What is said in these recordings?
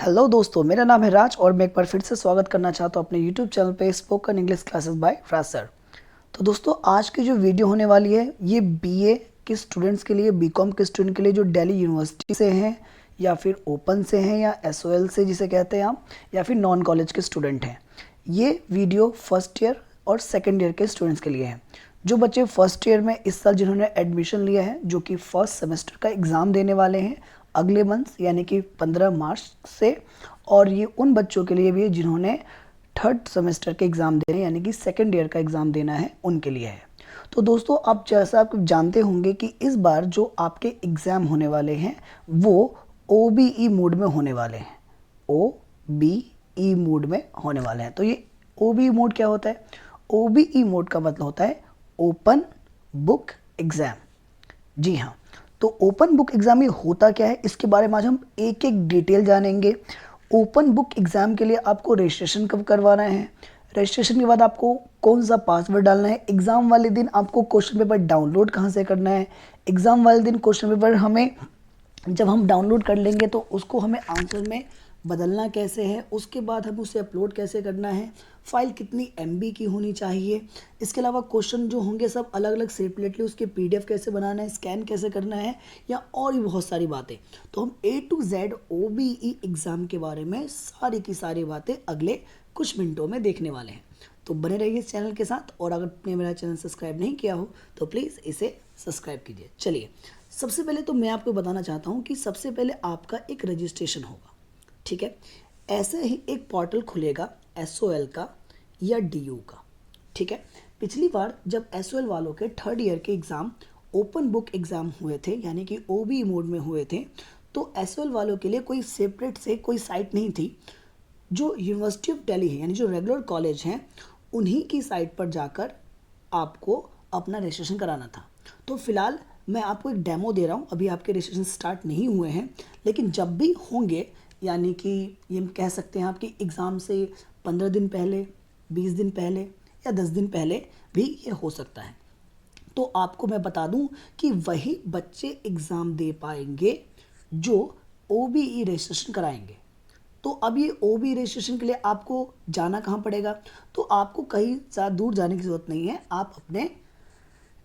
Hello दोस्तों, मेरा नाम है राज और मैं एक बार फिर से स्वागत करना चाहता हूँ अपने यूट्यूब चैनल पे स्पोकन इंग्लिश क्लासेस बाय राज सर। तो दोस्तों, आज की जो वीडियो होने वाली है ये बीए के स्टूडेंट्स के लिए, बीकॉम के स्टूडेंट के लिए जो दिल्ली यूनिवर्सिटी से हैं या फिर ओपन से हैं या एसओएल से जिसे कहते हैं आप, या फिर नॉन कॉलेज के स्टूडेंट हैं। ये वीडियो फर्स्ट ईयर और सेकेंड ईयर के स्टूडेंट्स के लिए है। जो बच्चे फर्स्ट ईयर में इस साल जिन्होंने एडमिशन लिया है, जो कि फर्स्ट सेमेस्टर का एग्ज़ाम देने वाले हैं अगले मंथ यानी कि 15 मार्च से, और ये उन बच्चों के लिए भी है जिन्होंने थर्ड सेमेस्टर के एग्ज़ाम देने यानी कि सेकेंड ईयर का एग्ज़ाम देना है, उनके लिए है। तो दोस्तों, आप जैसा आप जानते होंगे कि इस बार जो आपके एग्ज़ाम होने वाले हैं वो OBE मोड में होने वाले हैं। OBE मोड में होने वाले हैं। तो ये OBE मोड क्या होता है? OBE मोड का मतलब होता है ओपन बुक एग्ज़ाम। जी हाँ, तो ओपन बुक एग्ज़ाम ये होता क्या है, इसके बारे में आज हम एक एक डिटेल जानेंगे। ओपन बुक एग्ज़ाम के लिए आपको रजिस्ट्रेशन कब करवाना है, रजिस्ट्रेशन के बाद आपको कौन सा पासवर्ड डालना है, एग्ज़ाम वाले दिन आपको क्वेश्चन पेपर डाउनलोड कहाँ से करना है, एग्ज़ाम वाले दिन क्वेश्चन पेपर हमें जब हम डाउनलोड कर लेंगे तो उसको हमें आंसर में बदलना कैसे है, उसके बाद हम उसे अपलोड कैसे करना है, फाइल कितनी MB की होनी चाहिए, इसके अलावा क्वेश्चन जो होंगे सब अलग अलग सेपरेटली उसके PDF कैसे बनाना है, स्कैन कैसे करना है, या और भी बहुत सारी बातें। तो हम A to Z OBE exam के बारे में सारी की सारी बातें अगले कुछ मिनटों में देखने वाले हैं। तो बने रहिए इस चैनल के साथ, और अगर आपने मेरा चैनल सब्सक्राइब नहीं किया हो तो प्लीज़ इसे सब्सक्राइब कीजिए। चलिए, सबसे पहले तो मैं आपको बताना चाहता हूँ कि सबसे पहले आपका एक रजिस्ट्रेशन होगा, ठीक है। ऐसे ही एक पोर्टल खुलेगा SOL का या DU का, ठीक है। पिछली बार जब SOL वालों के थर्ड ईयर के एग्ज़ाम ओपन बुक एग्ज़ाम हुए थे यानी कि OBE मोड में हुए थे, तो SOL वालों के लिए कोई सेपरेट से कोई साइट नहीं थी। जो यूनिवर्सिटी ऑफ दिल्ली है यानी जो रेगुलर कॉलेज हैं, उन्हीं की साइट पर जाकर आपको अपना रजिस्ट्रेशन कराना था। तो फिलहाल मैं आपको एक डेमो दे रहा हूँ। अभी आपके रजिस्ट्रेशन स्टार्ट नहीं हुए हैं, लेकिन जब भी होंगे, यानी कि ये कह सकते हैं आपकी एग्ज़ाम से 15 दिन पहले, 20 दिन पहले या 10 दिन पहले भी ये हो सकता है। तो आपको मैं बता दूं कि वही बच्चे एग्ज़ाम दे पाएंगे जो OBE रजिस्ट्रेशन कराएंगे। तो अब ये OBE रजिस्ट्रेशन के लिए आपको जाना कहाँ पड़ेगा? तो आपको कहीं ज़्यादा दूर जाने की ज़रूरत नहीं है। आप अपने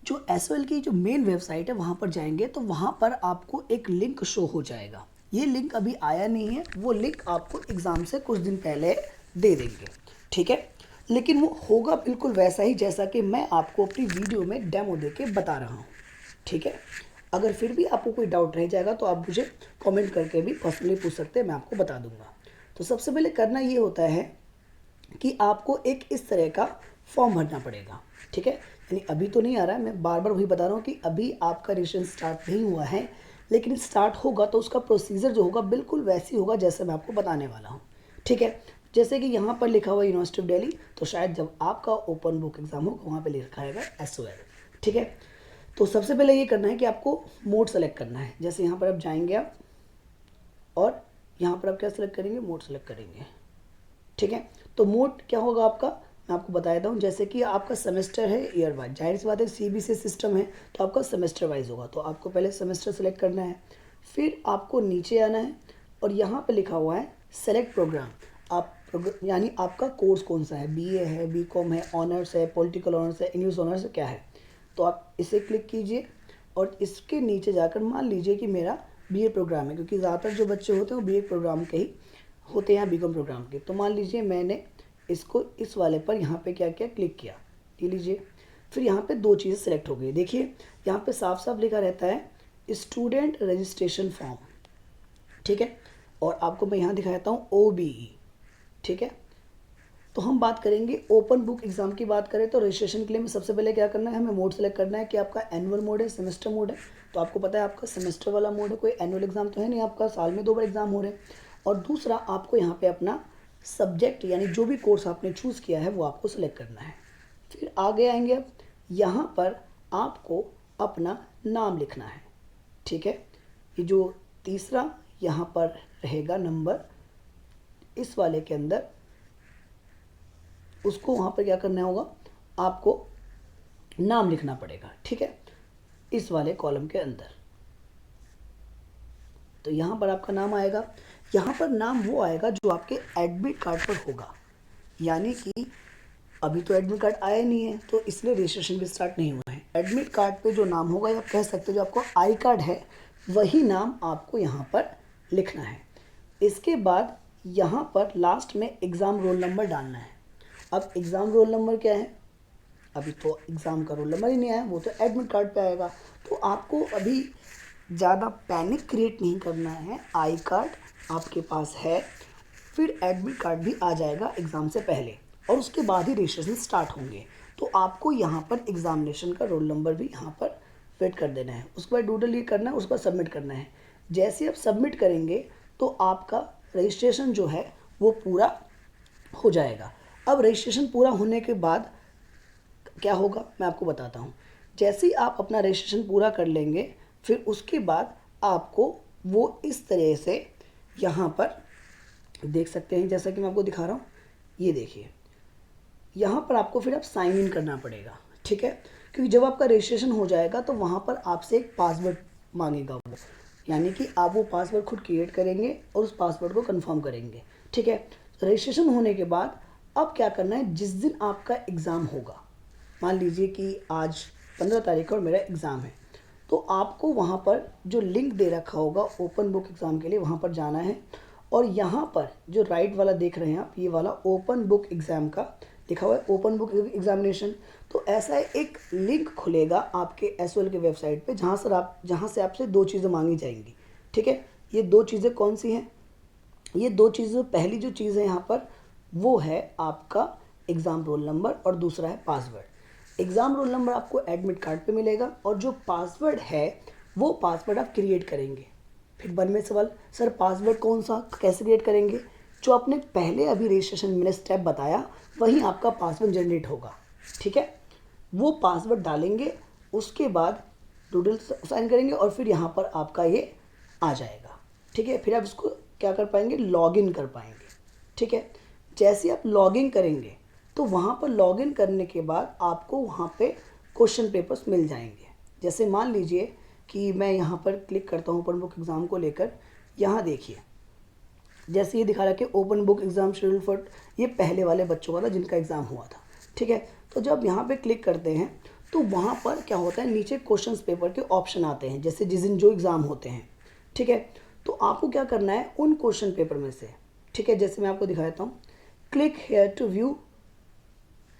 जो SOL की जो मेन वेबसाइट है वहाँ पर जाएंगे तो वहाँ पर आपको एक लिंक शो हो जाएगा। ये लिंक अभी आया नहीं है, वो लिंक आपको एग्ज़ाम से कुछ दिन पहले दे देंगे, ठीक है। लेकिन वो होगा बिल्कुल वैसा ही जैसा कि मैं आपको अपनी वीडियो में डेमो देके बता रहा हूँ, ठीक है। अगर फिर भी आपको कोई डाउट रह जाएगा तो आप मुझे कमेंट करके भी पर्सनली पूछ सकते हैं, मैं आपको बता दूंगा। तो सबसे पहले करना ये होता है कि आपको एक इस तरह का फॉर्म भरना पड़ेगा, ठीक है। यानी अभी तो नहीं आ रहा है, मैं बार बार वही बता रहा हूँ कि अभी आपका रजिस्ट्रेशन स्टार्ट नहीं हुआ है, लेकिन स्टार्ट होगा तो उसका प्रोसीजर जो होगा बिल्कुल वैसी होगा जैसे मैं आपको बताने वाला हूँ, ठीक है। जैसे कि यहाँ पर लिखा हुआ यूनिवर्सिटी ऑफ दिल्ली, तो शायद जब आपका ओपन बुक एग्ज़ाम होगा वहाँ पर लिखा है SOL, ठीक है। तो सबसे पहले ये करना है कि आपको मोड सेलेक्ट करना है। जैसे यहाँ पर आप जाएंगे आप, और यहाँ पर आप क्या सेलेक्ट करेंगे? मोड सेलेक्ट करेंगे, ठीक है। तो मोड क्या होगा आपका, मैं आपको बता देता हूँ। जैसे कि आपका सेमेस्टर है ईयर वाइज, जाहिर सी बात है CBSE सिस्टम है तो आपका सेमेस्टर वाइज होगा। तो आपको पहले सेमेस्टर सेलेक्ट करना है, फिर आपको नीचे आना है और यहाँ पे लिखा हुआ है सेलेक्ट प्रोग्राम। आप यानी आपका कोर्स कौन सा है, BA है, BCom है, ऑनर्स है, पॉलिटिकल ऑनर्स है, इंग्लिश ऑनर्स है, क्या है। तो आप इसे क्लिक कीजिए और इसके नीचे जाकर मान लीजिए कि मेरा BA प्रोग्राम है, क्योंकि ज़्यादातर जो बच्चे होते हैं वो BA प्रोग्राम के ही होते हैं, BCom प्रोग्राम के। तो मान लीजिए मैंने इसको इस वाले पर यहाँ पे क्या किया, क्लिक किया, ये लीजिए। फिर यहाँ पे दो चीज़ें सेलेक्ट हो गई। देखिए यहाँ पे साफ साफ लिखा रहता है स्टूडेंट रजिस्ट्रेशन फॉर्म, ठीक है। और आपको मैं यहाँ दिखा देता हूँ OBE, ठीक है। तो हम बात करेंगे ओपन बुक एग्ज़ाम की। बात करें तो रजिस्ट्रेशन के लिए हमें सबसे पहले क्या करना है, हमें मोड सेलेक्ट करना है कि आपका एनुअल मोड है, सेमेस्टर मोड है। तो आपको पता है आपका सेमेस्टर वाला मोड है, कोई एनुअल एग्ज़ाम तो है नहीं, आपका साल में 2 बार एग्ज़ाम हो रहे हैं। और दूसरा, आपको यहाँ पे अपना सब्जेक्ट यानी जो भी कोर्स आपने चूज़ किया है वो आपको सेलेक्ट करना है। फिर आगे आएंगे, अब यहाँ पर आपको अपना नाम लिखना है, ठीक है। ये जो तीसरा यहाँ पर रहेगा नंबर, इस वाले के अंदर उसको वहाँ पर क्या करना होगा, आपको नाम लिखना पड़ेगा, ठीक है, इस वाले कॉलम के अंदर। तो यहाँ पर आपका नाम आएगा। यहाँ पर नाम वो आएगा जो आपके एडमिट कार्ड पर होगा, यानी कि अभी तो एडमिट कार्ड आया नहीं है तो इसलिए रजिस्ट्रेशन भी स्टार्ट नहीं हुआ है। एडमिट कार्ड पे जो नाम होगा, या कह सकते हो जो आपको आई कार्ड है वही नाम आपको यहाँ पर लिखना है। इसके बाद यहाँ पर लास्ट में एग्ज़ाम रोल नंबर डालना है। अब एग्ज़ाम रोल नंबर क्या है, अभी तो एग्ज़ाम का रोल नंबर ही नहीं आया, वो तो एडमिट कार्ड पे आएगा। तो आपको अभी ज़्यादा पैनिक क्रिएट नहीं करना है। आई कार्ड आपके पास है, फिर एडमिट कार्ड भी आ जाएगा एग्ज़ाम से पहले, और उसके बाद ही रजिस्ट्रेशन स्टार्ट होंगे। तो आपको यहाँ पर एग्ज़ामिनेशन का रोल नंबर भी यहाँ पर फिट कर देना है। उसके बाद डूडल ये करना है, उसके बाद सबमिट करना है। जैसे आप सबमिट करेंगे तो आपका रजिस्ट्रेशन जो है वो पूरा हो जाएगा। अब रजिस्ट्रेशन पूरा होने के बाद क्या होगा मैं आपको बताता हूँ। जैसे ही आप अपना रजिस्ट्रेशन पूरा कर लेंगे, फिर उसके बाद आपको वो इस तरह से यहाँ पर देख सकते हैं, जैसा कि मैं आपको दिखा रहा हूँ। ये देखिए, यहाँ पर आपको फिर आप साइन इन करना पड़ेगा, ठीक है। क्योंकि जब आपका रजिस्ट्रेशन हो जाएगा तो वहाँ पर आपसे एक पासवर्ड मांगेगा वो, यानी कि आप वो पासवर्ड खुद क्रिएट करेंगे और उस पासवर्ड को कंफर्म करेंगे, ठीक है। रजिस्ट्रेशन होने के बाद अब क्या करना है, जिस दिन आपका एग्ज़ाम होगा, मान लीजिए कि आज 15 तारीख और मेरा एग्ज़ाम है, तो आपको वहाँ पर जो लिंक दे रखा होगा ओपन बुक एग्ज़ाम के लिए, वहाँ पर जाना है। और यहाँ पर जो राइट वाला देख रहे हैं आप, ये वाला ओपन बुक एग्ज़ाम का लिखा हुआ है, ओपन बुक एग्जामिनेशन। तो ऐसा एक लिंक खुलेगा आपके एसओएल के वेबसाइट पे, जहाँ से आपसे दो चीज़ें मांगी जाएंगी, ठीक है। ये दो चीज़ें कौन सी हैं, ये दो चीज़ें, पहली जो चीज़ है यहाँ पर वो है आपका एग्ज़ाम रोल नंबर और दूसरा है पासवर्ड। एग्ज़ाम रोल नंबर आपको एडमिट कार्ड पे मिलेगा, और जो पासवर्ड है वो पासवर्ड आप क्रिएट करेंगे। फिर मन में सवाल, सर पासवर्ड कौन सा, कैसे क्रिएट करेंगे? जो आपने पहले अभी रजिस्ट्रेशन में स्टेप बताया वहीं आपका पासवर्ड जनरेट होगा, ठीक है। वो पासवर्ड डालेंगे, उसके बाद डूडल साइन करेंगे और फिर यहाँ पर आपका ये आ जाएगा, ठीक है। फिर आप इसको क्या कर पाएंगे, लॉगिन कर पाएंगे, ठीक है। जैसे आप लॉगिन करेंगे तो वहाँ पर लॉगिन करने के बाद आपको वहाँ पे क्वेश्चन पेपर्स मिल जाएंगे। जैसे मान लीजिए कि मैं यहाँ पर क्लिक करता हूँ ओपन बुक एग्ज़ाम को लेकर, यहाँ देखिए जैसे ये दिखा रहा है कि open book exam schedule for, ये पहले वाले बच्चों का था जिनका एग्ज़ाम हुआ था, ठीक है। तो जब यहाँ पे क्लिक करते हैं तो वहाँ पर क्या होता है, नीचे क्वेश्चंस पेपर के ऑप्शन आते हैं, जैसे जिस दिन जो एग्ज़ाम होते हैं, ठीक है। तो आपको क्या करना है, उन क्वेश्चन पेपर में से, ठीक है, जैसे मैं आपको दिखा देता हूँ, click here to view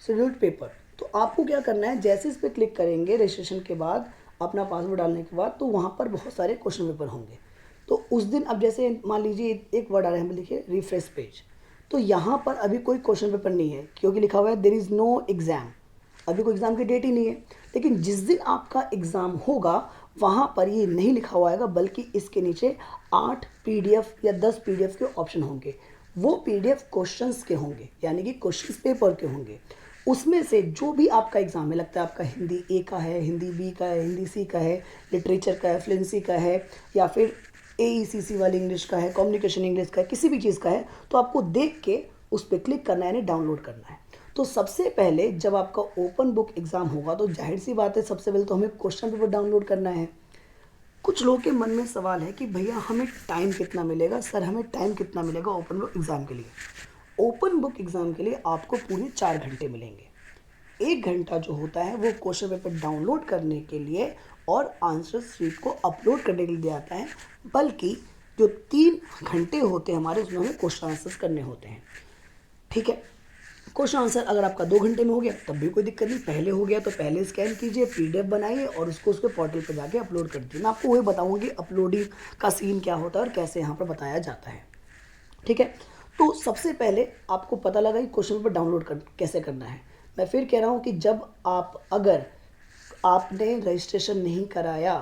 scheduled paper. तो आपको क्या करना है, जैसे इस पर क्लिक करेंगे रजिस्ट्रेशन के बाद, अपना पासवर्ड डालने के बाद, तो वहाँ पर बहुत सारे क्वेश्चन पेपर होंगे। तो उस दिन अब जैसे मान लीजिए एक वर्ड आ रहा है, हमें लिखिए रिफ्रेश पेज, तो यहाँ पर अभी कोई क्वेश्चन पेपर नहीं है क्योंकि लिखा हुआ है देयर इज़ नो एग्ज़ाम, अभी कोई एग्ज़ाम की डेट ही नहीं है। लेकिन जिस दिन आपका एग्ज़ाम होगा वहाँ पर ये नहीं लिखा हुआ आएगा, बल्कि इसके नीचे 8 पीडीएफ या 10 पीडीएफ के ऑप्शन होंगे। वो पीडीएफ क्वेश्चंस के होंगे, यानी कि क्वेश्चंस पेपर के होंगे। उसमें से जो भी आपका एग्ज़ाम है, लगता है आपका हिंदी ए का है, हिंदी बी का है, हिंदी सी का है, लिटरेचर का है, फ्लुएंसी का है, या फिर AECC वाली इंग्लिश का है, कम्युनिकेशन इंग्लिश का है, किसी भी चीज़ का है, तो आपको देख के उस पर क्लिक करना है, यानी डाउनलोड करना है। तो सबसे पहले जब आपका ओपन बुक एग्ज़ाम होगा तो जाहिर सी बात है, सबसे पहले तो हमें क्वेश्चन पेपर डाउनलोड करना है। कुछ लोगों के मन में सवाल है कि भैया हमें टाइम कितना मिलेगा, सर हमें टाइम कितना मिलेगा ओपन बुक एग्ज़ाम के लिए। ओपन बुक एग्ज़ाम के लिए आपको पूरे 4 घंटे मिलेंगे। 1 घंटा जो होता है वो क्वेश्चन पेपर डाउनलोड करने के लिए और आंसर शीट को अपलोड करने के लिए दिया जाता है, बल्कि जो 3 घंटे होते हैं हमारे, उसमें हमें क्वेश्चन आंसर करने होते हैं, ठीक है। क्वेश्चन आंसर अगर आपका 2 घंटे में हो गया तब भी कोई दिक्कत नहीं, पहले हो गया तो पहले स्कैन कीजिए, पीडीएफ बनाइए और उसको उसके पोर्टल पर जाके अपलोड कर दीजिए। मैं आपको वही बताऊँगा कि अपलोडिंग का सीन क्या होता है और कैसे यहाँ पर बताया जाता है, ठीक है। तो सबसे पहले आपको पता लगा कि क्वेश्चन पेपर डाउनलोड कैसे करना है। मैं फिर कह रहा हूँ कि जब अगर आपने रजिस्ट्रेशन नहीं कराया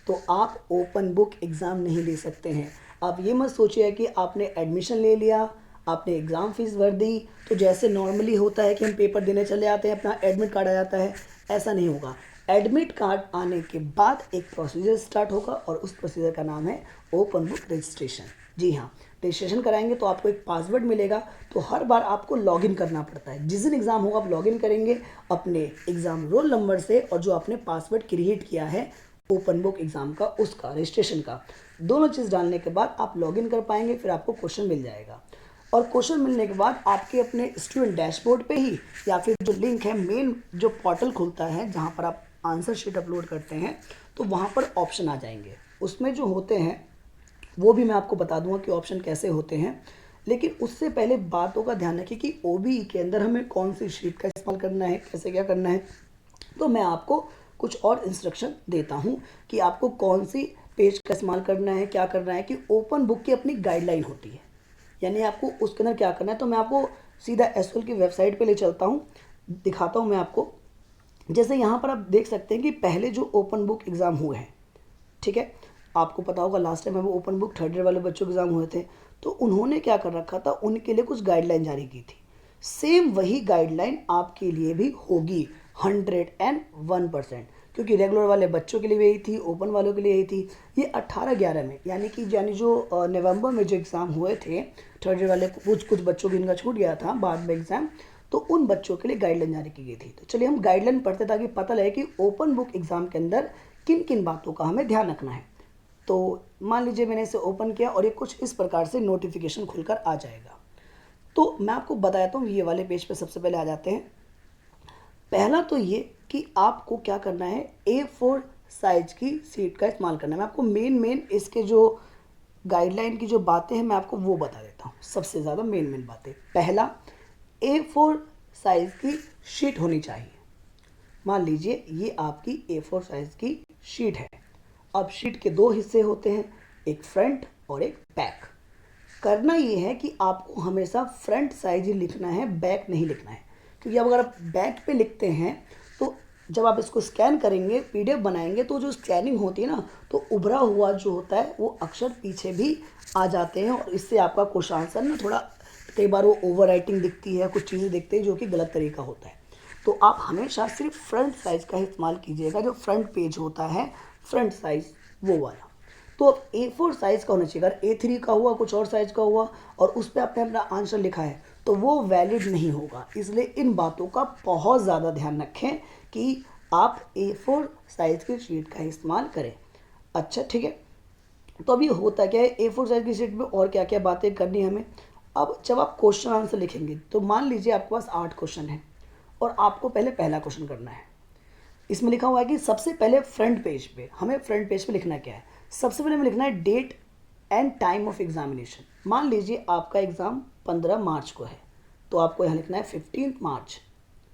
तो आप ओपन बुक एग्ज़ाम नहीं दे सकते हैं। आप ये मत सोचिए कि आपने एडमिशन ले लिया, आपने एग्ज़ाम फीस भर दी, तो जैसे नॉर्मली होता है कि हम पेपर देने चले आते हैं, अपना एडमिट कार्ड आ जाता है, ऐसा नहीं होगा। एडमिट कार्ड आने के बाद एक प्रोसीजर स्टार्ट होगा और उस प्रोसीजर का नाम है ओपन बुक रजिस्ट्रेशन। जी हाँ, रजिस्ट्रेशन कराएंगे तो आपको एक पासवर्ड मिलेगा, तो हर बार आपको लॉगिन करना पड़ता है। जिस दिन एग्ज़ाम होगा आप लॉगिन करेंगे अपने एग्ज़ाम रोल नंबर से, और जो आपने पासवर्ड क्रिएट किया है ओपन बुक एग्ज़ाम का, उसका रजिस्ट्रेशन का, दोनों चीज़ डालने के बाद आप लॉगिन कर पाएंगे। फिर आपको क्वेश्चन मिल जाएगा और क्वेश्चन मिलने के बाद आपके अपने स्टूडेंट डैशबोर्ड पे ही या फिर जो लिंक है, मेन जो पोर्टल खुलता है जहाँ पर आप आंसर शीट अपलोड करते हैं, तो वहाँ पर ऑप्शन आ जाएंगे। उसमें जो होते हैं वो भी मैं आपको बता दूंगा कि ऑप्शन कैसे होते हैं, लेकिन उससे पहले बातों का ध्यान रखिए कि ओबीई के अंदर हमें कौन सी शीट का इस्तेमाल करना है, कैसे क्या करना है। तो मैं आपको कुछ और इंस्ट्रक्शन देता हूँ कि आपको कौन सी पेज का इस्तेमाल करना है, क्या करना है। कि ओपन बुक की अपनी गाइडलाइन होती है, यानी आपको उसके अंदर क्या करना है। तो मैं आपको सीधा एसएल की वेबसाइट पे ले चलता हूँ, दिखाता हूँ मैं आपको। जैसे यहाँ पर आप देख सकते हैं कि पहले जो ओपन बुक एग्ज़ाम हुए हैं, ठीक है, आपको पता होगा लास्ट टाइम वो ओपन बुक थर्ड ईयर वाले बच्चों के एग्ज़ाम हुए थे, तो उन्होंने क्या कर रखा था, उनके लिए कुछ गाइडलाइन जारी की थी। सेम वही गाइडलाइन आपके लिए भी होगी 101%, क्योंकि रेगुलर वाले बच्चों के लिए भी यही थी, ओपन वालों के लिए यही थी। ये 18/11 में यानी जो नवंबर में जो एग्ज़ाम हुए थे थर्ड ईयर वाले, कुछ बच्चों की इनका छूट गया था बाद में एग्ज़ाम, तो उन बच्चों के लिए गाइडलाइन जारी की गई थी। तो चलिए हम गाइडलाइन पढ़ते ताकि पता लगे कि ओपन बुक एग्ज़ाम के अंदर किन किन बातों का हमें ध्यान रखना है। तो मान लीजिए मैंने इसे ओपन किया और ये कुछ इस प्रकार से नोटिफिकेशन खुलकर आ जाएगा। तो मैं आपको बताता हूँ, ये वाले पेज पे सबसे पहले आ जाते हैं। पहला तो ये कि आपको क्या करना है, A4 साइज की शीट का इस्तेमाल करना है। मैं आपको मेन इसके जो गाइडलाइन की जो बातें हैं मैं आपको वो बता देता हूँ। सबसे ज़्यादा मेन बातें, पहला A4 साइज की शीट होनी चाहिए। मान लीजिए ये आपकी A4 साइज की शीट है। अब शीट के दो हिस्से होते हैं, एक फ्रंट और एक बैक। करना ये है कि आपको हमेशा फ्रंट साइज ही लिखना है, बैक नहीं लिखना है। क्योंकि अब अगर आप बैक पे लिखते हैं तो जब आप इसको स्कैन करेंगे, पीडीएफ बनाएंगे, तो जो स्कैनिंग होती है ना, तो उभरा हुआ जो होता है वो अक्षर पीछे भी आ जाते हैं और इससे आपका क्वेश्चन आंसर ना थोड़ा, कई बार वो ओवर राइटिंग दिखती है, कुछ चीज़ें दिखती है जो कि गलत तरीका होता है। तो आप हमेशा सिर्फ फ्रंट साइज का इस्तेमाल कीजिएगा, जो फ्रंट पेज होता है फ्रंट साइज वो वाला। तो अब A4 साइज़ का होना चाहिए। अगर A3 का हुआ, कुछ और साइज़ का हुआ और उस पर आपने अपना आंसर लिखा है तो वो वैलिड नहीं होगा। इसलिए इन बातों का बहुत ज़्यादा ध्यान रखें कि आप A4 साइज़ की शीट का इस्तेमाल करें। अच्छा ठीक है, तो अभी होता क्या है, A4 साइज़ की शीट में और क्या क्या बातें करनी है हमें। अब जब आप क्वेश्चन आंसर लिखेंगे तो मान लीजिए आपके पास 8 क्वेश्चन है और आपको पहले पहला क्वेश्चन करना है। इसमें लिखा हुआ है कि सबसे पहले फ्रंट पेज पे, हमें फ्रंट पेज पे लिखना क्या है, सबसे पहले हमें लिखना है date and time of examination. मान लीजिए आपका एग्ज़ाम 15 मार्च को है, तो आपको यहाँ लिखना है 15 मार्च,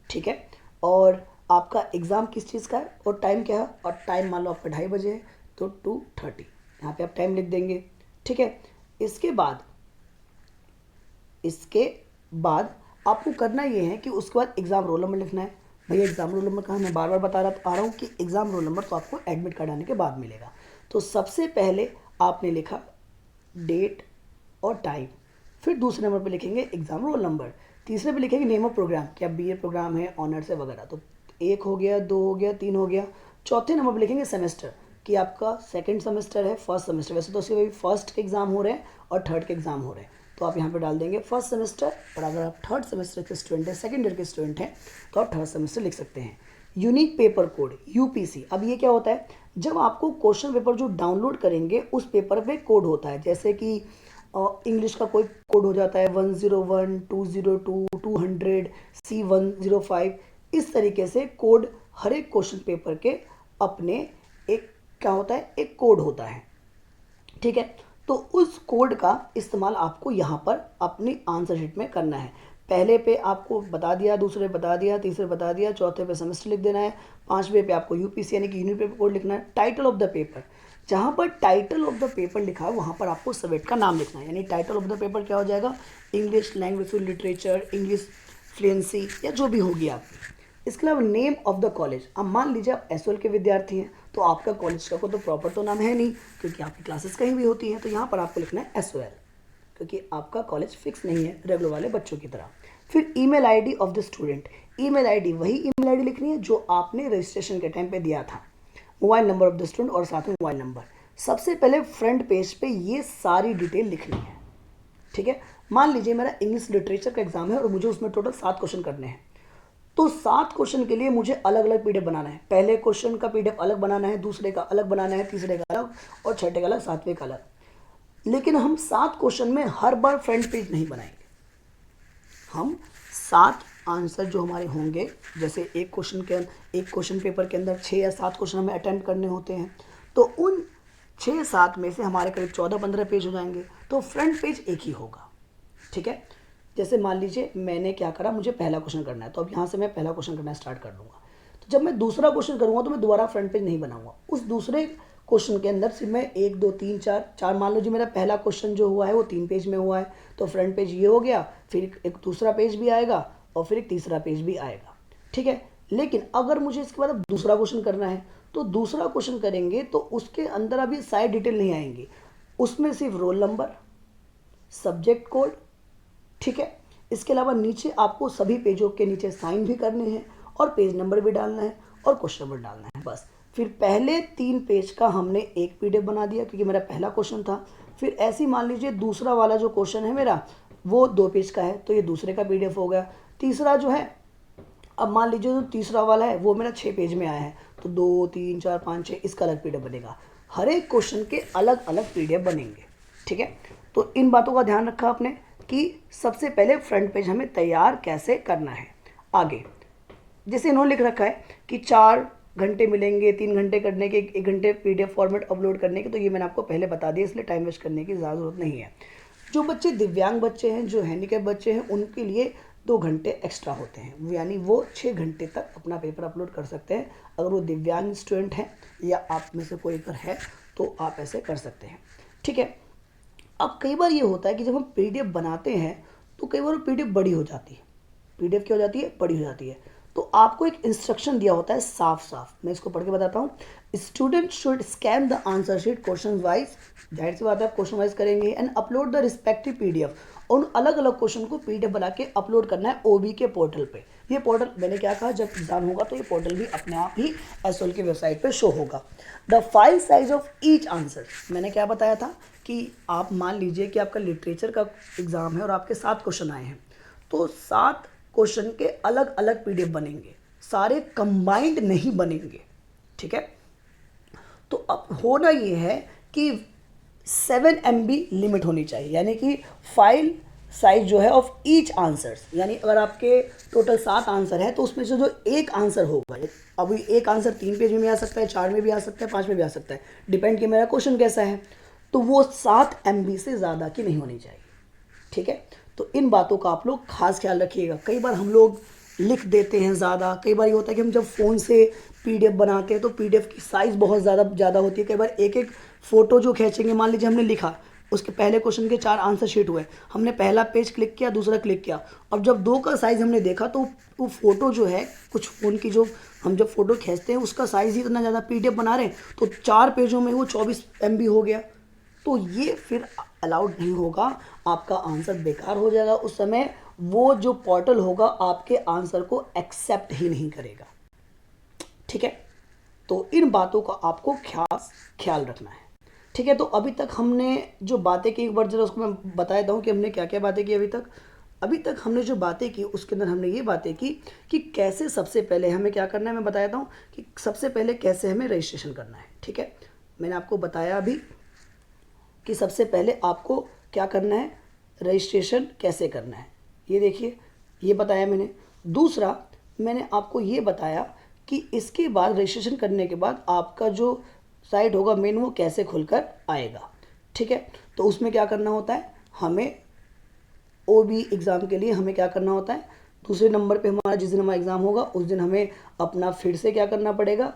ठीक है। और आपका एग्ज़ाम किस चीज़ का है और टाइम क्या है, और टाइम मान लो आपका 2:30 है तो 2:30 यहाँ पे आप टाइम लिख देंगे, ठीक है। इसके बाद आपको करना ये है कि उसके बाद एग्ज़ाम रोल नंबर लिखना है। भैया एग्ज़ाम रोल नंबर कहाँ, मैं बार बार बता रहा आ रहा हूँ कि एग्ज़ाम रोल नंबर तो आपको एडमिट कार्ड आने के बाद मिलेगा। तो सबसे पहले आपने लिखा डेट और टाइम, फिर दूसरे नंबर पे लिखेंगे एग्ज़ाम रोल नंबर, तीसरे पे लिखेंगे नेम ऑफ प्रोग्राम, क्या बीए प्रोग्राम है, ऑनर्स है वगैरह। तो 1 हो गया, 2 हो गया, 3 हो गया। चौथे नंबर पे लिखेंगे सेमेस्टर, कि आपका सेकेंड सेमेस्टर है, फर्स्ट सेमेस्टर। वैसे तो उसके भी फर्स्ट के एग्ज़ाम हो रहे हैं और थर्ड के एग्ज़ाम हो रहे हैं, तो आप यहाँ पे डाल देंगे फर्स्ट सेमेस्टर। और अगर आप थर्ड सेमेस्टर के स्टूडेंट हैं, सेकेंड ईयर के स्टूडेंट हैं, तो आप थर्ड सेमेस्टर लिख सकते हैं। यूनिक पेपर कोड यूपीसी, अब ये क्या होता है, जब आपको क्वेश्चन पेपर जो डाउनलोड करेंगे उस पेपर पे कोड होता है। जैसे कि इंग्लिश का कोई कोड हो जाता है 101, 202, 200, C105, इस तरीके से कोड हर एक क्वेश्चन पेपर के अपने एक क्या होता है, एक कोड होता है, ठीक है। तो उस कोड का इस्तेमाल आपको यहाँ पर अपनी आंसर शीट में करना है। पहले पे आपको बता दिया, दूसरे बता दिया, तीसरे बता दिया, चौथे पे सेमेस्टर लिख देना है, पांचवे पे आपको यूपीसी यानी कि यूनिट पेपर कोड लिखना है। टाइटल ऑफ द पेपर, जहाँ पर टाइटल ऑफ द पेपर लिखा है वहाँ पर आपको सब्जेक्ट का नाम लिखना है। यानी टाइटल ऑफ द पेपर क्या हो जाएगा, English language literature, English fluency या जो भी होगी आपकी। इसके अलावा नेम ऑफ द कॉलेज, अब मान लीजिए आप एसओएल के विद्यार्थी हैं तो आपका कॉलेज का को तो प्रॉपर तो नाम है नहीं, क्योंकि आपकी क्लासेस कहीं भी होती हैं, तो यहाँ पर आपको लिखना है एसओएल, क्योंकि आपका कॉलेज फिक्स नहीं है रेगुलर वाले बच्चों की तरह। फिर email ID of the student, email ID वही ईमेल आईडी लिखनी है जो आपने रजिस्ट्रेशन के टाइम पे दिया था। Mobile number of the student और साथ में मोबाइल नंबर। सबसे पहले फ्रंट पेज पे ये सारी डिटेल लिखनी है, ठीक है। मान लीजिए मेरा इंग्लिश लिटरेचर का एग्जाम है और मुझे उसमें टोटल 7 क्वेश्चन करने हैं, तो 7 क्वेश्चन के लिए मुझे अलग अलग पीडीएफ बनाना है। पहले क्वेश्चन का पीडीएफ अलग बनाना है, दूसरे का अलग बनाना है, तीसरे का अलग और छठे का अलग, सातवें का अलग। लेकिन हम 7 क्वेश्चन में हर बार फ्रंट पेज नहीं बनाएंगे। हम 7 आंसर जो हमारे होंगे, जैसे एक क्वेश्चन पेपर के अंदर 6 या 7 क्वेश्चन हमें अटेम्प्ट करने होते हैं, तो उन 6-7 में से हमारे करीब 14-15 पेज हो जाएंगे, तो फ्रंट पेज एक ही होगा। ठीक है, जैसे मान लीजिए मैंने क्या करा, मुझे पहला क्वेश्चन करना है, तो अब यहाँ से मैं पहला क्वेश्चन करना स्टार्ट कर दूंगा। तो जब मैं दूसरा क्वेश्चन करूँगा तो मैं दोबारा फ्रंट पेज नहीं बनाऊंगा। उस दूसरे क्वेश्चन के अंदर से मैं 1 2 3 4 मान लो जी, मेरा पहला क्वेश्चन जो हुआ है वो 3 पेज में हुआ है, तो फ्रंट पेज ये हो गया, फिर एक दूसरा पेज भी आएगा और फिर एक तीसरा पेज भी आएगा। ठीक है, लेकिन अगर मुझे इसके बाद अब दूसरा क्वेश्चन करना है, तो दूसरा क्वेश्चन करेंगे तो उसके अंदर अभी साइड डिटेल नहीं आएंगी, उसमें सिर्फ रोल नंबर, सब्जेक्ट कोड। ठीक है, इसके अलावा नीचे आपको सभी पेजों के नीचे साइन भी करने हैं और पेज नंबर भी डालना है और क्वेश्चन नंबर डालना है, बस। फिर पहले 3 पेज का हमने एक पीडीएफ बना दिया क्योंकि मेरा पहला क्वेश्चन था। फिर ऐसे मान लीजिए दूसरा वाला जो क्वेश्चन है मेरा वो 2 पेज का है, तो ये दूसरे का पीडीएफ हो गया। तीसरा जो है, अब मान लीजिए जो तीसरा वाला है वो मेरा 6 पेज में आया है, तो 2 3 4 5 6 इसका अलग पीडीएफ बनेगा। हर एक क्वेश्चन के अलग अलग पीडीएफ बनेंगे। ठीक है, तो इन बातों का ध्यान रखा आपने कि सबसे पहले फ्रंट पेज हमें तैयार कैसे करना है। आगे जैसे इन्होंने लिख रखा है कि 4 घंटे मिलेंगे, 3 घंटे करने के, 1 घंटे पीडीएफ फॉर्मेट अपलोड करने के, तो ये मैंने आपको पहले बता दिया, इसलिए टाइम वेस्ट करने की ज़्यादा जरूरत नहीं है। जो बच्चे दिव्यांग बच्चे हैं, जो हैंडीकैप बच्चे हैं, उनके लिए 2 घंटे एक्स्ट्रा होते हैं, यानी वो 6 घंटे तक अपना पेपर अपलोड कर सकते हैं। अगर वो दिव्यांग स्टूडेंट हैं या आप में से कोई अगर है तो आप ऐसे कर सकते हैं। ठीक है, अब कई बार ये होता है कि जब हम पीडीएफ बनाते हैं तो कई बार पीडीएफ बड़ी हो जाती है। पीडीएफ क्या हो जाती है? बड़ी हो जाती है। तो आपको एक इंस्ट्रक्शन दिया होता है साफ साफ, मैं इसको पढ़ के बताता हूँ। Student should scan the answer sheet question wise, जाहिर सी बात है क्वेश्चन वाइज करेंगे, and upload the respective PDF. उन अलग अलग क्वेश्चन को पीडीएफ बना के अपलोड करना है ओबी के पोर्टल पे। ये पोर्टल, मैंने क्या कहा, जब एग्जाम होगा तो ये पोर्टल भी अपने आप ही एसओएल की वेबसाइट पे शो होगा। The file size of each answer, मैंने क्या बताया था कि आप मान लीजिए कि आपका लिटरेचर का एग्जाम है और आपके 7 क्वेश्चन आए हैं, तो 7 क्वेश्चन के अलग अलग पीडीएफ बनेंगे, सारे कंबाइंड नहीं बनेंगे। ठीक है, तो अब होना ये है कि 7 MB लिमिट होनी चाहिए, यानी कि फाइल साइज जो है ऑफ ईच आंसर्स, यानी अगर आपके टोटल 7 आंसर है तो उसमें से जो एक आंसर होगा, अब एक आंसर 3 पेज में भी आ सकता है, 4 में भी आ सकता है, 5 में भी आ सकता है, डिपेंड कि मेरा क्वेश्चन कैसा है, तो वो 7 MB से ज़्यादा की नहीं होनी चाहिए। ठीक है, तो इन बातों का आप लोग खास ख्याल रखिएगा। कई बार हम लोग लिख देते हैं ज़्यादा, कई बार ये होता है कि हम जब फ़ोन से पीडीएफ बनाते हैं तो पीडीएफ की साइज़ बहुत ज़्यादा होती है। कई बार एक एक फ़ोटो जो खींचेंगे, मान लीजिए हमने लिखा, उसके पहले क्वेश्चन के 4 आंसर शीट हुए, हमने पहला पेज क्लिक किया, दूसरा क्लिक किया, अब जब 2 का साइज़ हमने देखा तो वो फ़ोटो जो है, कुछ फ़ोन की जो हम जब फ़ोटो खींचते हैं उसका साइज़ ही इतना ज़्यादा, पीडीएफ बना रहे हैं तो 4 पेजों में वो 24 MB हो गया, तो ये फिर अलाउड नहीं होगा, आपका आंसर बेकार हो जाएगा। उस समय वो जो पोर्टल होगा आपके आंसर को एक्सेप्ट ही नहीं करेगा। ठीक है, तो इन बातों का आपको ख्याल रखना है। ठीक है, तो अभी तक हमने जो बातें की, एक बार जरा उसको मैं बता देता हूँ कि हमने क्या क्या बातें की अभी तक हमने जो बातें की उसके अंदर हमने ये बातें की कि कैसे सबसे पहले हमें क्या करना है। मैं बता देता हूँ कि सबसे पहले कैसे हमें रजिस्ट्रेशन करना है। ठीक है, मैंने आपको बताया अभी कि सबसे पहले आपको क्या करना है, रजिस्ट्रेशन कैसे करना है, ये देखिए, ये बताया मैंने। दूसरा मैंने आपको ये बताया कि इसके बाद रजिस्ट्रेशन करने के बाद आपका जो साइट होगा मेन, वो कैसे खुलकर आएगा। ठीक है, तो उसमें क्या करना होता है, हमें ओबी एग्ज़ाम के लिए हमें क्या करना होता है, दूसरे नंबर पे हमारा जिस दिन हमारा एग्ज़ाम होगा उस दिन हमें अपना फिर से क्या करना पड़ेगा,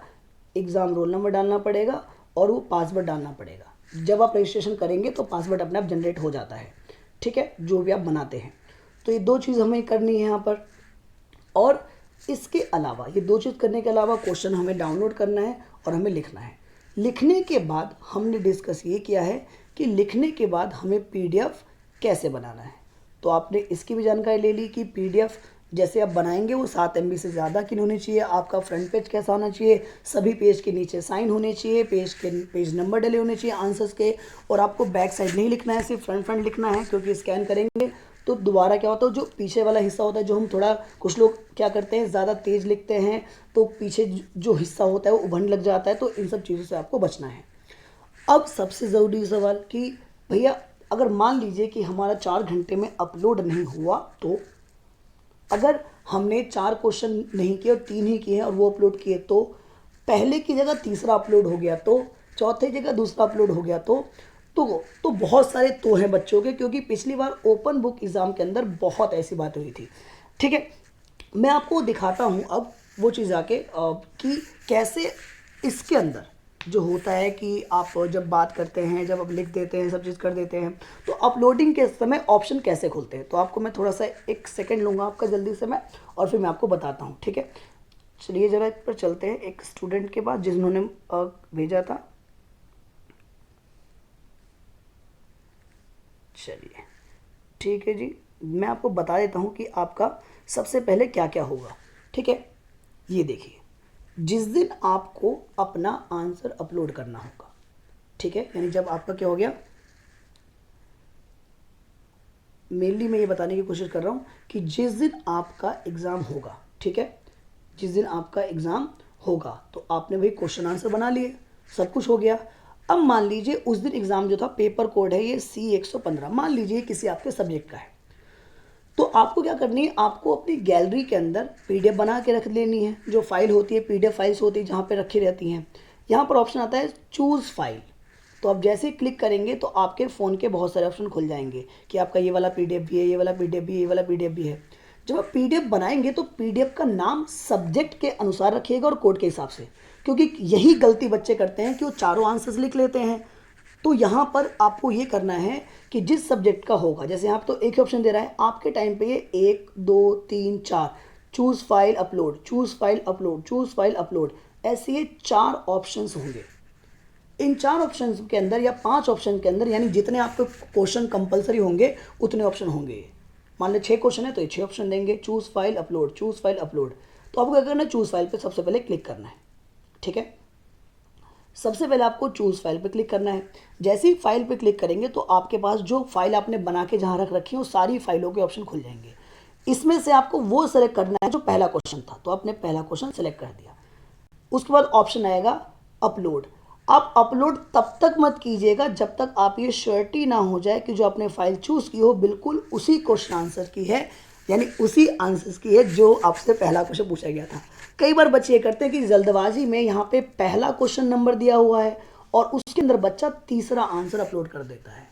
एग्ज़ाम रोल नंबर डालना पड़ेगा और वो पासवर्ड डालना पड़ेगा। जब आप रजिस्ट्रेशन करेंगे तो पासवर्ड अपने आप जनरेट हो जाता है। ठीक है, जो भी आप बनाते हैं, तो ये 2 चीज़ हमें करनी है यहाँ पर। और इसके अलावा ये 2 चीज़ करने के अलावा क्वेश्चन हमें डाउनलोड करना है और हमें लिखना है। लिखने के बाद हमने डिस्कस ये किया है कि लिखने के बाद हमें पीडीएफ कैसे बनाना है, तो आपने इसकी भी जानकारी ले ली कि पीडीएफ जैसे आप बनाएंगे वो 7 MB से ज़्यादा की होनी चाहिए। आपका फ्रंट पेज कैसा होना चाहिए, सभी पेज के नीचे साइन होने चाहिए, पेज नंबर डले होने चाहिए आंसर्स के, और आपको बैक साइड नहीं लिखना है, सिर्फ फ्रंट लिखना है, क्योंकि स्कैन करेंगे तो दोबारा क्या होता है, जो पीछे वाला हिस्सा होता है, जो हम थोड़ा, कुछ लोग क्या करते हैं ज़्यादा तेज़ लिखते हैं तो पीछे जो हिस्सा होता है वो उभरने लग जाता है, तो इन सब चीज़ों से आपको बचना है। अब सबसे ज़रूरी सवाल कि भैया अगर मान लीजिए कि हमारा 4 घंटे में अपलोड नहीं हुआ, तो अगर हमने 4 क्वेश्चन नहीं किए और 3 ही किए हैं और वो अपलोड किए, तो पहले की जगह तीसरा अपलोड हो गया, तो चौथे जगह दूसरा अपलोड हो गया, तो बहुत सारे तो हैं बच्चों के, क्योंकि पिछली बार ओपन बुक एग्ज़ाम के अंदर बहुत ऐसी बात हुई थी। ठीक है, मैं आपको दिखाता हूँ अब वो चीज़ आके कि कैसे इसके अंदर जो होता है कि आप जब बात करते हैं, जब आप लिख देते हैं, सब चीज़ कर देते हैं, तो अपलोडिंग के समय ऑप्शन कैसे खुलते हैं। तो आपको मैं थोड़ा सा 1 सेकंड लूँगा आपका जल्दी से मैं, और फिर मैं आपको बताता हूँ। ठीक है, चलिए ज़रा इस पर चलते हैं एक स्टूडेंट के पास जिन्होंने भेजा था। चलिए ठीक है जी, मैं आपको बता देता हूँ कि आपका सबसे पहले क्या क्या होगा। ठीक है, ये देखिए, जिस दिन आपको अपना आंसर अपलोड करना होगा, ठीक है, यानी जब आपका क्या हो गया, मेनली मैं ये बताने की कोशिश कर रहा हूँ कि जिस दिन आपका एग्ज़ाम होगा, ठीक है, जिस दिन आपका एग्ज़ाम होगा तो आपने वही क्वेश्चन आंसर बना लिए, सब कुछ हो गया। अब मान लीजिए उस दिन एग्ज़ाम जो था, पेपर कोड है ये C115, मान लीजिए किसी आपके सब्जेक्ट का है, तो आपको क्या करनी है, आपको अपनी गैलरी के अंदर PDF बना के रख लेनी है। जो फाइल होती है, PDF फाइल्स होती है जहाँ पे रखी रहती हैं, यहाँ पर ऑप्शन आता है चूज़ फाइल। तो आप जैसे ही क्लिक करेंगे तो आपके फ़ोन के बहुत सारे ऑप्शन खुल जाएंगे कि आपका ये वाला PDF भी है, ये वाला PDF भी है, ये वाला PDF भी है। जब आप PDF बनाएंगे तो PDF का नाम सब्जेक्ट के अनुसार रखिएगा और कोड के हिसाब से, क्योंकि यही गलती बच्चे करते हैं कि वो चारों आंसर्स लिख लेते हैं। तो यहाँ पर आपको ये करना है कि जिस सब्जेक्ट का होगा, जैसे यहाँ पर तो एक ही ऑप्शन दे रहा है आपके टाइम पे, ये 1 2 3 4 choose file upload, choose file upload, choose file upload, ऐसे ये 4 ऑप्शंस होंगे। इन 4 ऑप्शन के अंदर या 5 ऑप्शन के अंदर, यानी जितने आपके क्वेश्चन कंपलसरी होंगे उतने ऑप्शन होंगे। मान लो 6 क्वेश्चन है तो ये 6 ऑप्शन देंगे, choose file upload, choose file upload. तो आपको क्या करना है, चूज़ फाइल पे सबसे पहले क्लिक करना है। ठीक है, सबसे पहले आपको चूज़ फाइल पे क्लिक करना है। जैसे ही फाइल पे क्लिक करेंगे तो आपके पास जो फाइल आपने बना के जहाँ रख रखी है वो सारी फाइलों के ऑप्शन खुल जाएंगे। इसमें से आपको वो सेलेक्ट करना है जो पहला क्वेश्चन था, तो आपने पहला क्वेश्चन सेलेक्ट कर दिया। उसके बाद ऑप्शन आएगा अपलोड। आप अपलोड तब तक मत कीजिएगा जब तक आप ये श्योरिटी ना हो जाए कि जो आपने फाइल चूज़ की हो बिल्कुल उसी क्वेश्चन आंसर की है, यानी उसी आंसर्स की है जो आपसे पहला क्वेश्चन पूछा गया था। कई बार बच्चे ये करते हैं कि जल्दबाजी में यहाँ पे पहला क्वेश्चन नंबर दिया हुआ है और उसके अंदर बच्चा तीसरा आंसर अपलोड कर देता है,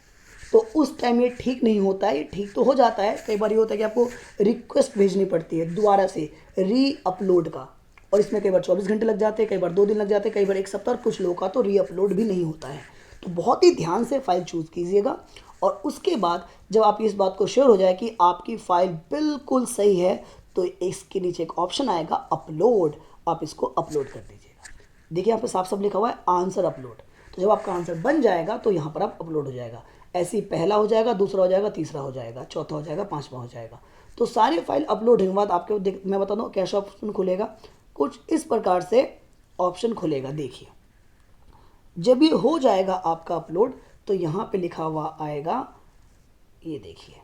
तो उस टाइम ये ठीक नहीं होता है। ये ठीक तो हो जाता है, कई बार ये होता है कि आपको रिक्वेस्ट भेजनी पड़ती है दोबारा से री अपलोड का, और इसमें कई बार 24 घंटे लग जाते हैं, कई बार 2 दिन लग जाते हैं, कई बार 1 सप्ताह, और कुछ लोगों का तो री अपलोड भी नहीं होता है। तो बहुत ही ध्यान से फाइल चूज़ कीजिएगा, और उसके बाद जब आप इस बात को श्योर हो जाए कि आपकी फ़ाइल बिल्कुल सही है, तो इसके नीचे एक ऑप्शन आएगा अपलोड, आप इसको अपलोड कर दीजिएगा। देखिए यहाँ पे साफ साफ लिखा हुआ है आंसर अपलोड। तो जब आपका आंसर बन जाएगा तो यहाँ पर आप अपलोड हो जाएगा। ऐसे ही पहला हो जाएगा, दूसरा हो जाएगा, तीसरा हो जाएगा, चौथा हो जाएगा, पाँचवा हो जाएगा। तो सारी फाइल अपलोड होने के बाद आपके मैं बता दूँ कैसा ऑप्शन खुलेगा, कुछ इस प्रकार से ऑप्शन खुलेगा। देखिए जब ये हो जाएगा आपका अपलोड तो यहाँ पे लिखा हुआ आएगा, ये देखिए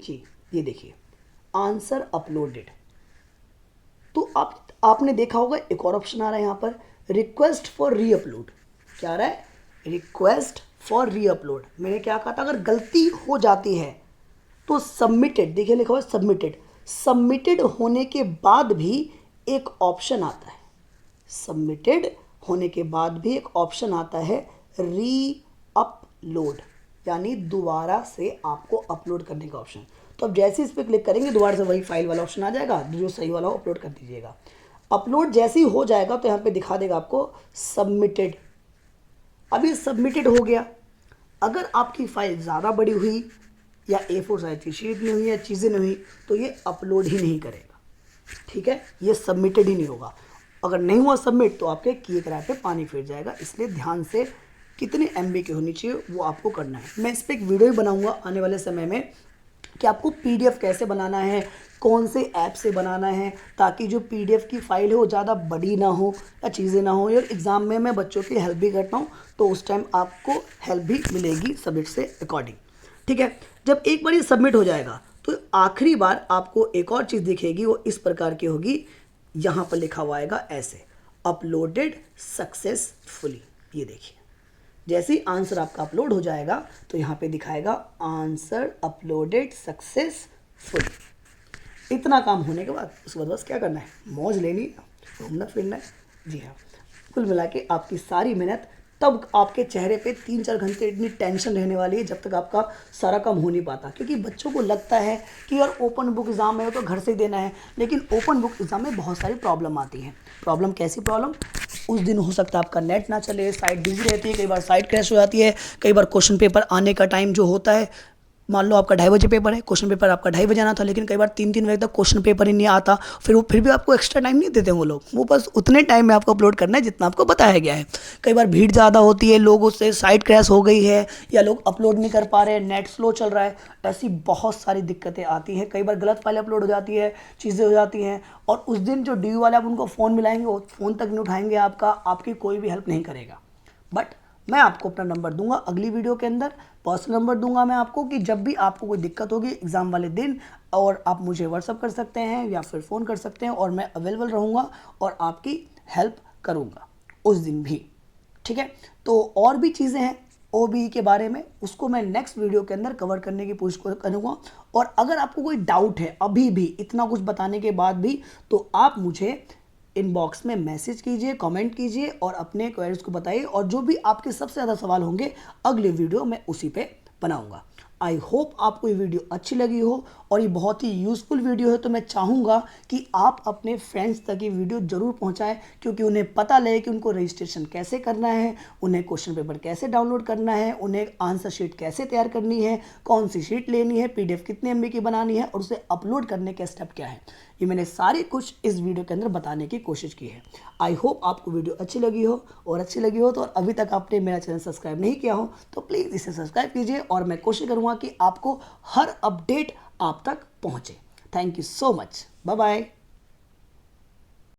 जी, ये देखिए आंसर अपलोडेड। तो आपने देखा होगा एक और ऑप्शन आ रहा है यहाँ पर, रिक्वेस्ट फॉर री अपलोड। क्या आ रहा है, रिक्वेस्ट फॉर री अपलोड। मैंने क्या कहा था, अगर गलती हो जाती है तो सबमिटेड, देखिए लिखा हुआ है सबमिटेड। सबमिटेड होने के बाद भी एक ऑप्शन आता है, सबमिटेड होने के बाद भी एक ऑप्शन आता है री अपलोड, यानी दोबारा से आपको अपलोड करने का ऑप्शन। तो अब जैसे इस पर क्लिक करेंगे दोबारा से वही फाइल वाला ऑप्शन आ जाएगा, जो सही वाला हो अपलोड कर दीजिएगा। अपलोड जैसे ही हो जाएगा तो यहाँ पे दिखा देगा आपको सबमिटेड। अभी सबमिटेड हो गया। अगर आपकी फाइल ज़्यादा बड़ी हुई या A4 साइज की शीट नहीं हुई या चीज़ें नहीं हुई तो ये अपलोड ही नहीं करेगा। ठीक है, ये सबमिटेड ही नहीं होगा। अगर नहीं हुआ सबमिट तो आपके किए कराए पे पानी फिर जाएगा। इसलिए ध्यान से कितनी MB की होनी चाहिए वो आपको करना है। मैं इस पर एक वीडियो ही बनाऊंगा आने वाले समय में कि आपको PDF कैसे बनाना है, कौन से ऐप से बनाना है, ताकि जो PDF की फ़ाइल है वो ज़्यादा बड़ी ना हो या चीज़ें ना हो। और एग्ज़ाम में मैं बच्चों की हेल्प भी करता हूँ तो उस टाइम आपको हेल्प भी मिलेगी सब्जेक्ट से अकॉर्डिंग। ठीक है, जब एक बार ये सबमिट हो जाएगा तो आखिरी बार आपको एक और चीज़ दिखेगी, वो इस प्रकार की होगी, यहाँ पर लिखा हुआ आएगा ऐसे, अपलोडेड सक्सेसफुली। ये देखिए, जैसे ही आंसर आपका अपलोड हो जाएगा तो यहाँ पे दिखाएगा आंसर अपलोडेड सक्सेसफुली। इतना काम होने के बाद उसके बाद बस क्या करना है, मौज लेनी है, घूमना फिरना है। जी हाँ, कुल मिला के आपकी सारी मेहनत, तब आपके चेहरे पे 3-4 घंटे इतनी टेंशन रहने वाली है जब तक आपका सारा काम हो नहीं पाता। क्योंकि बच्चों को लगता है कि यार ओपन बुक एग्ज़ाम है तो घर से देना है, लेकिन ओपन बुक एग्ज़ाम में बहुत सारी प्रॉब्लम आती हैं। प्रॉब्लम कैसी प्रॉब्लम, उस दिन हो सकता है आपका नेट ना चले, साइट बिजी रहती है, कई बार साइट क्रैश हो जाती है, कई बार क्वेश्चन पेपर आने का टाइम जो होता है, मान लो आपका 2:30 बजे पेपर है, क्वेश्चन पेपर आपका 2:30 बजे आना था, लेकिन कई बार 3-3 बजे तक क्वेश्चन पेपर ही नहीं आता, फिर भी आपको एक्स्ट्रा टाइम नहीं देते वो लोग, वो बस उतने टाइम में आपको अपलोड करना है जितना आपको बताया गया है। कई बार भीड़ ज़्यादा होती है, लोगों से साइट क्रैश हो गई है, या लोग अपलोड नहीं कर पा रहे हैं, नेट स्लो चल रहा है, ऐसी बहुत सारी दिक्कतें आती हैं। कई बार गलत फाइल अपलोड हो जाती है, चीज़ें हो जाती हैं, और उस दिन जो ड्यू वाले आप उनको फ़ोन मिलाएंगे, वो फ़ोन तक नहीं उठाएंगे आपका, आपकी कोई भी हेल्प नहीं करेगा। बट मैं आपको अपना नंबर दूंगा अगली वीडियो के अंदर, पर्सनल नंबर दूंगा मैं आपको, कि जब भी आपको कोई दिक्कत होगी एग्ज़ाम वाले दिन, और आप मुझे व्हाट्सअप कर सकते हैं या फिर फ़ोन कर सकते हैं, और मैं अवेलेबल रहूँगा और आपकी हेल्प करूँगा उस दिन भी। ठीक है, तो और भी चीज़ें हैं OBE के बारे में, उसको मैं नेक्स्ट वीडियो के अंदर कवर करने की कोशिश करूँगा। और अगर आपको कोई डाउट है अभी भी इतना कुछ बताने के बाद भी, तो आप मुझे इनबॉक्स में मैसेज कीजिए, कमेंट कीजिए और अपने क्वेरीज को बताइए, और जो भी आपके सबसे ज़्यादा सवाल होंगे अगले वीडियो मैं उसी पे बनाऊंगा। आई होप आपको ये वीडियो अच्छी लगी हो, और ये बहुत ही यूज़फुल वीडियो है, तो मैं चाहूँगा कि आप अपने फ्रेंड्स तक ये वीडियो ज़रूर पहुँचाएं, क्योंकि उन्हें पता लगे कि उनको रजिस्ट्रेशन कैसे करना है, उन्हें क्वेश्चन पेपर कैसे डाउनलोड करना है, उन्हें आंसर शीट कैसे तैयार करनी है, कौन सी शीट लेनी है, PDF कितने MB की बनानी है, और उसे अपलोड करने के स्टेप क्या है, ये मैंने सारी कुछ इस वीडियो के अंदर बताने की कोशिश की है। आई होप आपको वीडियो अच्छी लगी हो, और अच्छी लगी हो तो और अभी तक आपने मेरा चैनल सब्सक्राइब नहीं किया हो तो प्लीज़ इसे सब्सक्राइब कीजिए, और मैं कोशिश करूँगा कि आपको हर अपडेट आप तक पहुँचे। Thank you so much, bye bye.